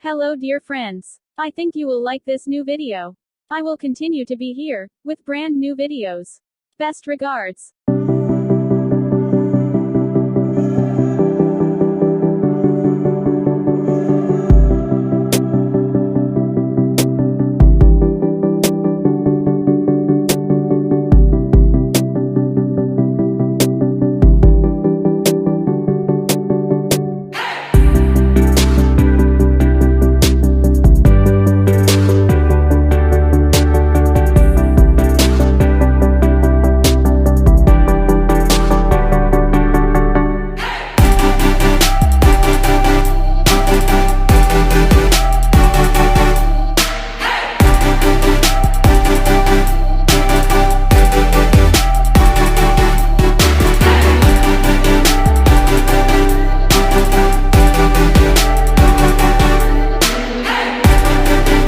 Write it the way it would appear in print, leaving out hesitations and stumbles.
Hello dear friends. I think you will like this new video. I will continue to be here, with brand new videos. Best regards.